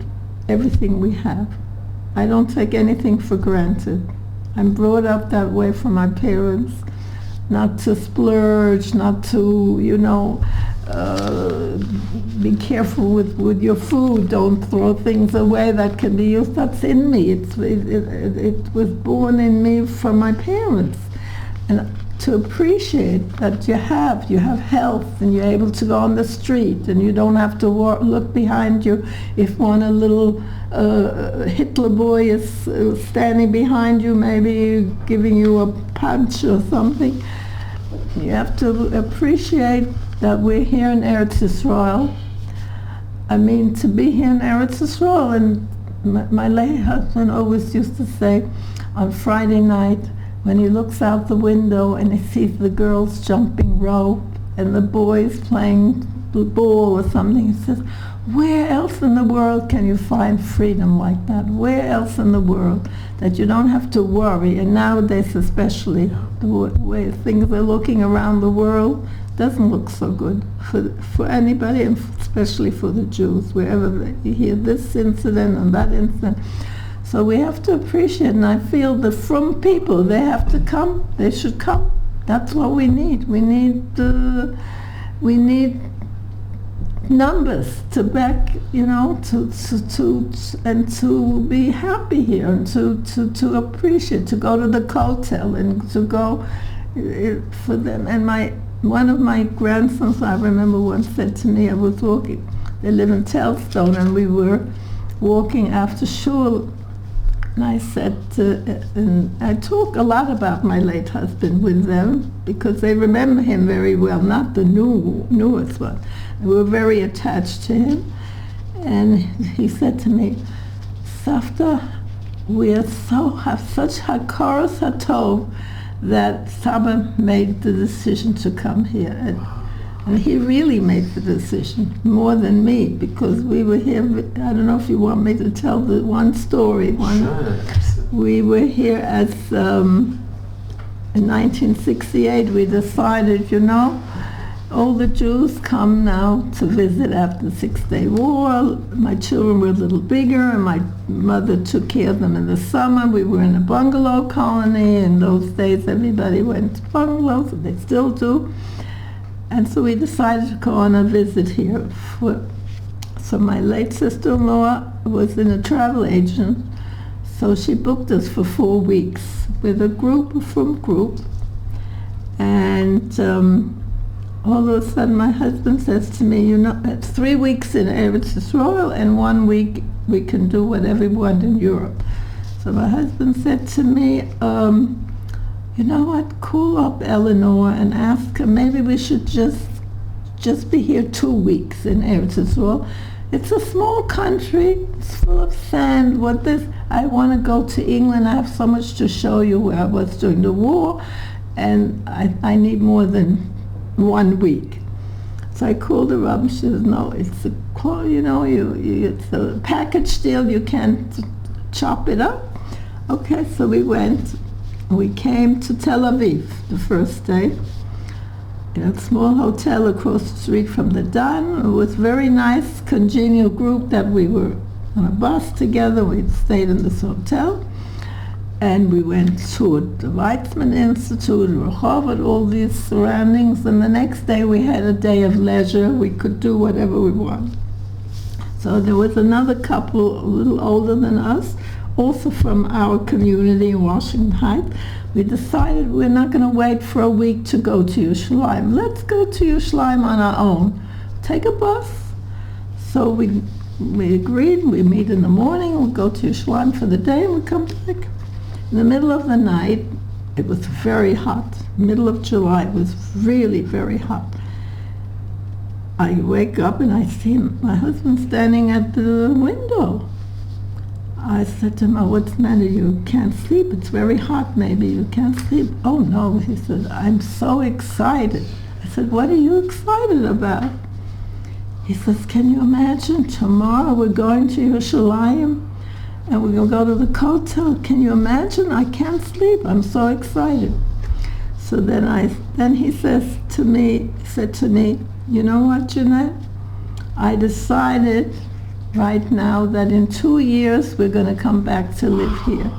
everything we have. I don't take anything for granted. I'm brought up that way from my parents, not to splurge, not to, you know, be careful with your food. Don't throw things away that can be used. That's in me. It was born in me from my parents. And to appreciate that you have health and you're able to go on the street and you don't have to look behind you if one a little Hitler boy is standing behind you, maybe giving you a punch or something. You have to appreciate that we're here in Eretz Yisrael. I mean, to be here in Eretz Yisrael, and my late husband always used to say on Friday night, when he looks out the window and he sees the girls jumping rope and the boys playing ball or something, he says, where else in the world can you find freedom like that? Where else in the world that you don't have to worry? And nowadays especially, the way things are looking around the world doesn't look so good for anybody, and especially for the Jews, wherever they hear this incident and that incident. So we have to appreciate, and I feel that from people, they have to come, they should come. That's what we need. We need numbers to back, you know, to be happy here, and to appreciate, to go to the kotel and to go for them. And one of my grandsons, I remember, once said to me, I was walking, they live in Telstone, and we were walking after shul. And I said, and I talk a lot about my late husband with them because they remember him very well, not the newest one. They were very attached to him. And he said to me, Savta, we have such hakaras hatov that Saba made the decision to come here. And And he really made the decision, more than me, because we were here, I don't know if you want me to tell the one story. Sure. We were here as, in 1968, we decided, all the Jews come now to visit after the Six-Day War. My children were a little bigger, and my mother took care of them in the summer. We were in a bungalow colony. In those days, everybody went to bungalows, and they still do. And so we decided to go on a visit here. So my late sister-in-law was in a travel agent, so she booked us for 4 weeks with a group. And all of a sudden my husband says to me, it's 3 weeks in Eretz Yisrael and 1 week we can do whatever we want in Europe. So my husband said to me, you know what, call up Eleanor and ask her, maybe we should just be here 2 weeks in Eretz Yisrael. It's a small country, it's full of sand. I want to go to England, I have so much to show you where I was during the war, and I need more than 1 week. So I called her up and she says, no, it's it's a package deal, you can't chop it up. Okay, so we went. We came to Tel Aviv the first day in a small hotel across the street from the Dan. It was a very nice, congenial group that we were on a bus together. We stayed in this hotel, and we went to the Weizmann Institute, Rehovot, all these surroundings, and the next day we had a day of leisure. We could do whatever we wanted. So there was another couple a little older than us, also from our community in Washington Heights. We decided we're not going to wait for a week to go to Yerushalayim. Let's go to Yerushalayim on our own. Take a bus. So we agreed. We meet in the morning. We go to Yerushalayim for the day, and we come back. In the middle of the night, it was very hot. Middle of July, it was really very hot. I wake up and I see my husband standing at the window. I said to him, oh, what's the matter? You can't sleep. It's very hot, maybe. You can't sleep. Oh, no. He said, I'm so excited. I said, what are you excited about? He says, can you imagine? Tomorrow we're going to Yerushalayim and we're going to go to the Kotel. Can you imagine? I can't sleep. I'm so excited. So then he said to me, you know what, Jeanette? I decided right now that in 2 years we're going to come back to live here.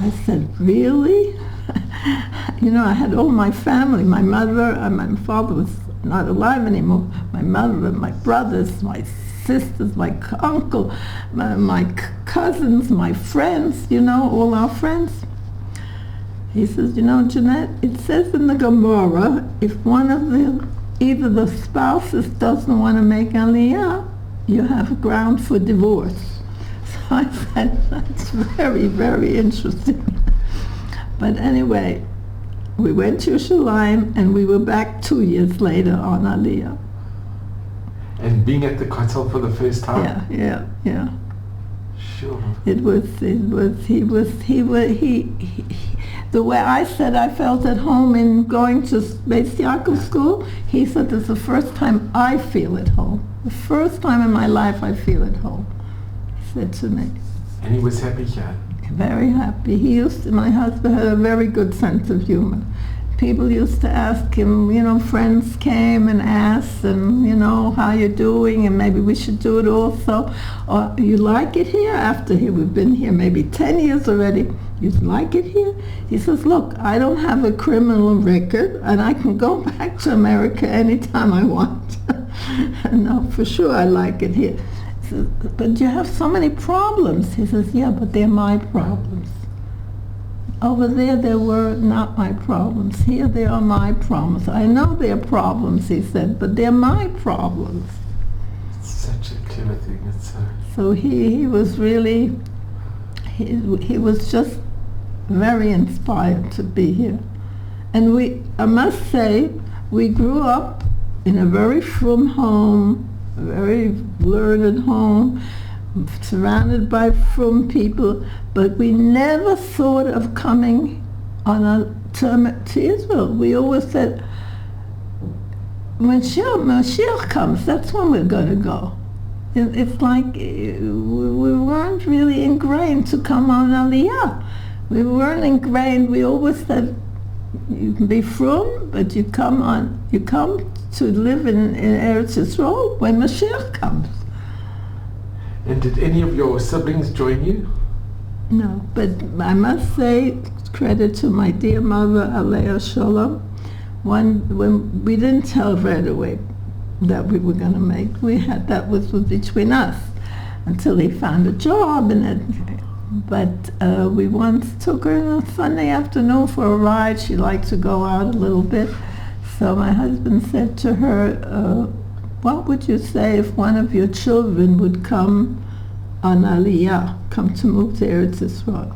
I said, really? I had all my family, my mother, my father was not alive anymore, my mother, my brothers, my sisters, my uncle, my cousins, my friends, all our friends. He says, Jeanette, it says in the Gemara, if either the spouses doesn't want to make Aliyah, you have ground for divorce. So I said, that's very, very interesting. But anyway, we went to Yerushalayim and we were back 2 years later on Aliyah. And being at the Kotel for the first time? Yeah. Sure. The way I said I felt at home in going to Beis Yaakov school, he said it's the first time I feel at home. The first time in my life I feel at home, he said to me. And he was happy here? Very happy. My husband had a very good sense of humor. People used to ask him, friends came and asked, and, how you doing, and maybe we should do it also. Or, you like it here? After we've been here maybe 10 years already. You like it here? He says, look, I don't have a criminal record, and I can go back to America anytime I want. No, for sure I like it here. He says, but you have so many problems. He says, yeah, but they're my problems. Over there, they were not my problems. Here, they are my problems. I know they're problems, he said, but they're my problems. It's such a clever thing. So he was really, he was just very inspired to be here. And I must say, we grew up in a very frum home, a very learned home, surrounded by frum people, but we never thought of coming on a term to Israel. We always said, when Mashiach comes, that's when we're going to go. It's like we weren't really ingrained to come on Aliyah. We weren't ingrained. We always said, you can be frum, but you come to live in Eretz Yisrael when Mashiach comes. And did any of your siblings join you? No, but I must say, credit to my dear mother, Alea Shalom. When we didn't tell right away that we were going to make, that was between us until he found a job but we once took her on a Sunday afternoon for a ride. She liked to go out a little bit. So my husband said to her, what would you say if one of your children would come on Aliyah, come to move to Eretz Yisrael?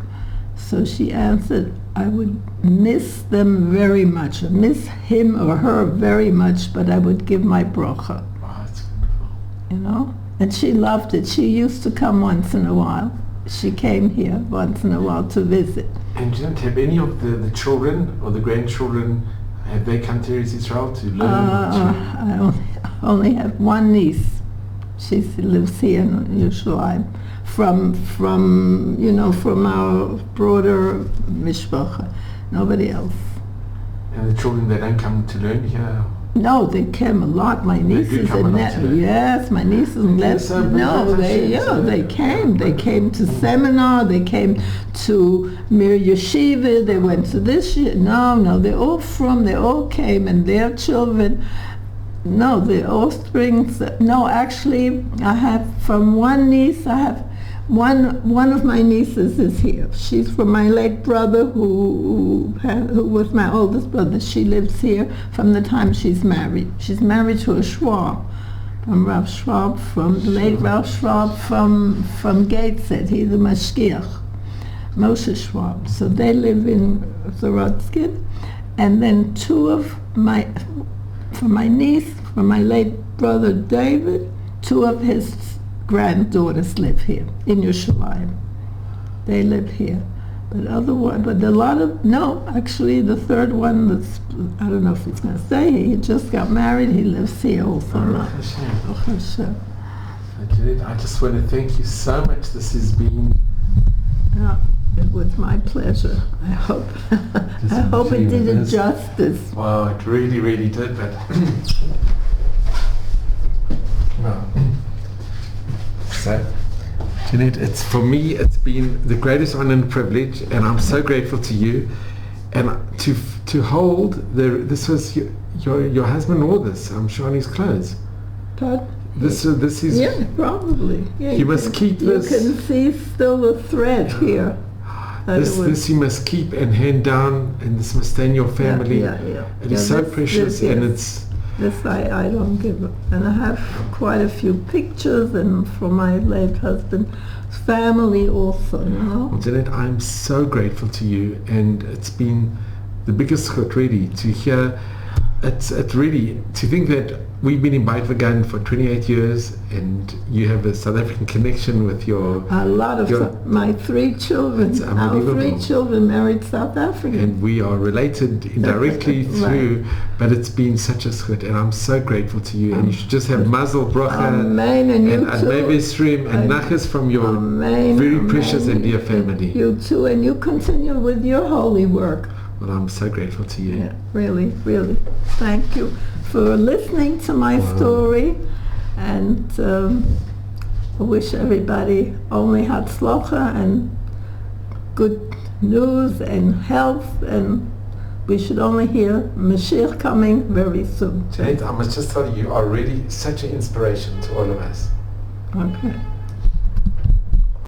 So she answered, I would miss them very much. I miss him or her very much, but I would give my bracha. Wow, that's wonderful. You know? And she loved it. She used to come once in a while. She came here once in a while to visit. And Jeanette, have any of the children or the grandchildren, have they come to Eretz Yisrael to learn? I only have one niece. She lives here in Yerushalayim. From our broader mishpacha. Nobody else. And the children, they don't come to learn here? No, they came a lot. My nieces and yes, my nieces and nephews. They came. They came to seminar. They came to Mir Yeshiva. They went to this. No, they all came, and their children. No, the offsprings. No, actually, I have from one niece. I have one of my nieces is here. She's from my late brother, who was my oldest brother. She lives here from the time she's married. She's married to a Schwab, from Rav Schwab, from the late Rav Schwab from Gateshead. He's a mashgiach, Moshe Schwab. So they live in Zorotskin, and then from my niece, from my late brother David, two of his granddaughters live here in Yerushalayim. They live here. But actually the third one, I don't know if he's going to stay here. He just got married. He lives here also. Jeanette, I just want to thank you so much. This has been... Yeah, it was my pleasure. I hope it did it justice. Wow, it really, really did. But no. So, Jeanette, it's been the greatest honor and privilege, and I'm so grateful to you. And to hold this was your husband wore this. I'm sure on his clothes. Todd? This is. Yeah, probably. Yeah, you must keep this. You can see still the thread here. This you must keep and hand down, and this must stay in your family. Yeah. It is so precious, and it's. This I don't give up. And I have quite a few pictures, and from my late husband's family also, you know. Well, Jeanette, I'm so grateful to you, and it's been the biggest chut really to hear. It's really to think that we've been in Beit Vegan for 28 years, and you have a South African connection with my three children. Our three children married South African, and we are related indirectly through. But it's been such a chut, and I'm so grateful to you. And you should just have mazel bracha and Admei and nachas from your very precious and dear family. You too, and you continue with your holy work. Well, I'm so grateful to you. Yeah, really, really. Thank you for listening to my story, and I wish everybody only hatzlacha and good news and health, and we should only hear Mashiach coming very soon. Jeanette, I must just tell you, you are really such an inspiration to all of us. Okay.